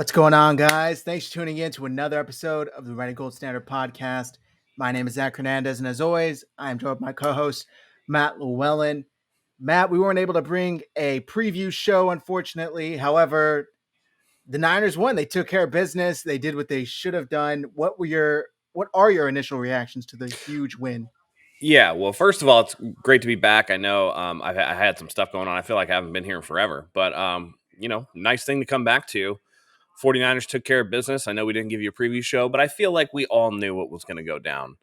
What's going on, guys? Thanks for tuning in to another episode of the Red Gold Standard podcast. My name is Zach Hernandez, and as always, I am joined by my co-host, Matt Llewellyn. Matt, we weren't able to bring a preview show, unfortunately. However, the Niners won. They took care of business. They did what they should have done. What are your initial reactions to the huge win? Yeah, well, first of all, it's great to be back. I know I had some stuff going on. I feel like I haven't been here in forever, but nice thing to come back to. 49ers took care of business. I know we didn't give you a preview show, but I feel like we all knew what was going to go down.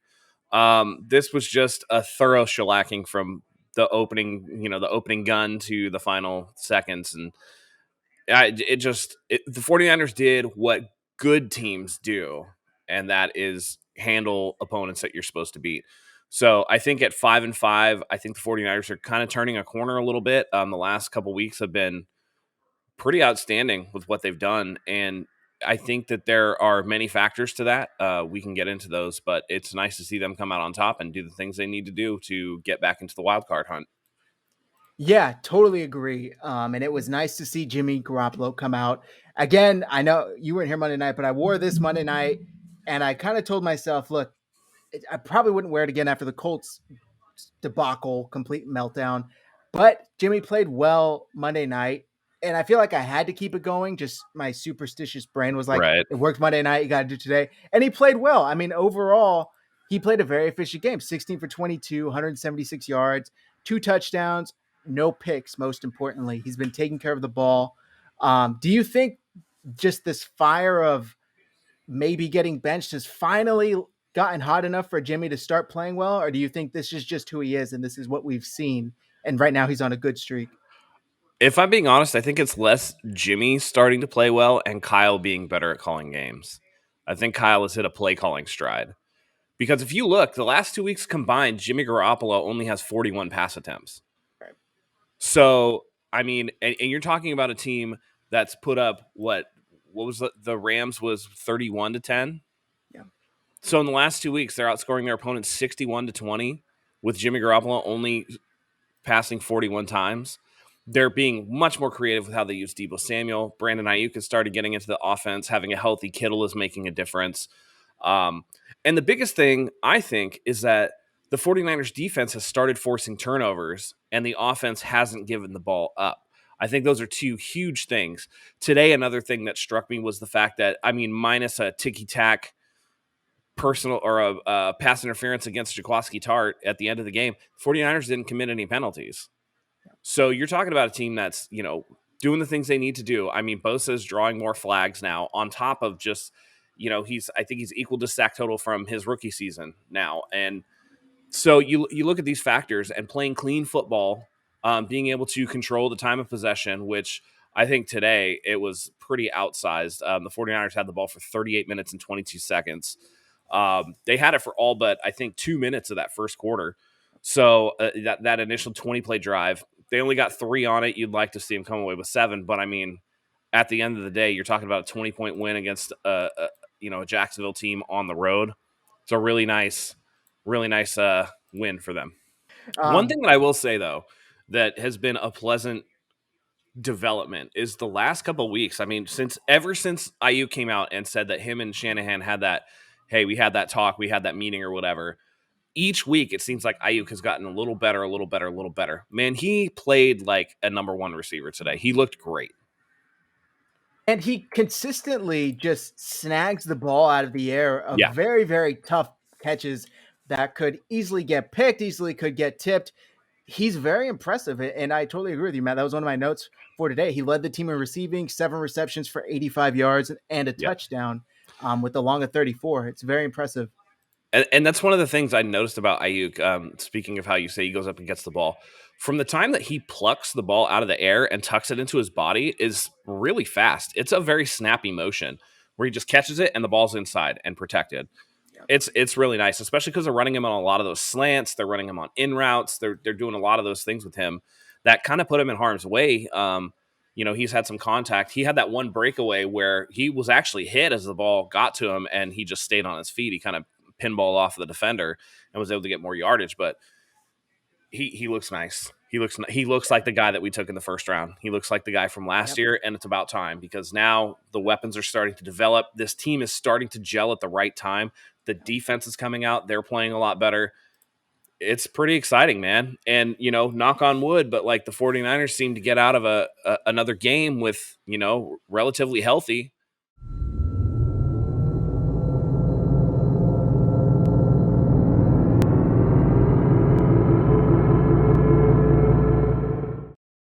This was just a thorough shellacking from the opening gun to the final seconds, and the 49ers did what good teams do, and that is handle opponents that you're supposed to beat. So I think at 5-5, I think the 49ers are kind of turning a corner a little bit. The last couple weeks have been pretty outstanding with what they've done, and I think that there are many factors to that. We can get into those, but it's nice to see them come out on top and do the things they need to do to get back into the wild card hunt. Yeah, totally agree. And it was nice to see Jimmy Garoppolo come out. Again, I know you weren't here Monday night, but I wore this Monday night, and I kind of told myself, look, I probably wouldn't wear it again after the Colts debacle, complete meltdown. But Jimmy played well Monday night, and I feel like I had to keep it going. Just my superstitious brain was like, Right. it worked Monday night, you got to do today. And he played well. I mean, overall, he played a very efficient game, 16 for 22, 176 yards, 2 touchdowns, no picks, most importantly. He's been taking care of the ball. Do you think just this fire of maybe getting benched has finally gotten hot enough for Jimmy to start playing well? Or do you think this is just who he is and this is what we've seen? And right now he's on a good streak. If I'm being honest, I think it's less Jimmy starting to play well and Kyle being better at calling games. I think Kyle has hit a play calling stride. Because if you look, the last 2 weeks combined, Jimmy Garoppolo only has 41 pass attempts. Right. So, I mean, and you're talking about a team that's put up what was the Rams was 31-10. Yeah. So in the last 2 weeks, they're outscoring their opponents 61-20 with Jimmy Garoppolo only passing 41 times. They're being much more creative with how they use Deebo Samuel. Brandon Ayuk has started getting into the offense. Having a healthy Kittle is making a difference. And the biggest thing, I think, is that the 49ers defense has started forcing turnovers, and the offense hasn't given the ball up. I think those are two huge things. Today, another thing that struck me was the fact that, minus a ticky-tack personal or a pass interference against Jaquaski Tart at the end of the game, 49ers didn't commit any penalties. So you're talking about a team that's, doing the things they need to do. I mean, Bosa's drawing more flags now on top of just, I think he's equal to sack total from his rookie season now. And so you look at these factors and playing clean football, being able to control the time of possession, which I think today it was pretty outsized. The 49ers had the ball for 38 minutes and 22 seconds. They had it for all but, I think, 2 minutes of that first quarter. So that initial 20-play drive, they only got 3 on it. You'd like to see them come away with 7. But, I mean, at the end of the day, you're talking about a 20-point win against a Jacksonville team on the road. It's a really nice win for them. One thing that I will say, though, that has been a pleasant development is the last couple of weeks. I mean, ever since Ayuk came out and said that him and Shanahan had that, hey, we had that talk, we had that meeting or whatever, each week it seems like Ayuk has gotten a little better. Man, he played like a number 1 receiver today. He looked great. And he consistently just snags the ball out of the air of very, very tough catches that could easily get picked, easily could get tipped. He's very impressive. And I totally agree with you, Matt. That was one of my notes for today. He led the team in receiving, 7 receptions for 85 yards and a touchdown with the long of 34. It's very impressive. And that's one of the things I noticed about Ayuk. Speaking of how you say he goes up and gets the ball, from the time that he plucks the ball out of the air and tucks it into his body is really fast. It's a very snappy motion where he just catches it and the ball's inside and protected. Yeah. It's really nice, especially because they're running him on a lot of those slants. They're running him on in routes. They're doing a lot of those things with him that kind of put him in harm's way. He's had some contact. He had that one breakaway where he was actually hit as the ball got to him and he just stayed on his feet. He kind of pinball off of the defender and was able to get more yardage. But he looks nice. He looks like the guy that we took in the first round. He looks like the guy from last Yep. year, and it's about time because now the weapons are starting to develop. This team is starting to gel at the right time. The defense is coming out. They're playing a lot better. It's pretty exciting, man. And, knock on wood, but like the 49ers seem to get out of another game with, relatively healthy.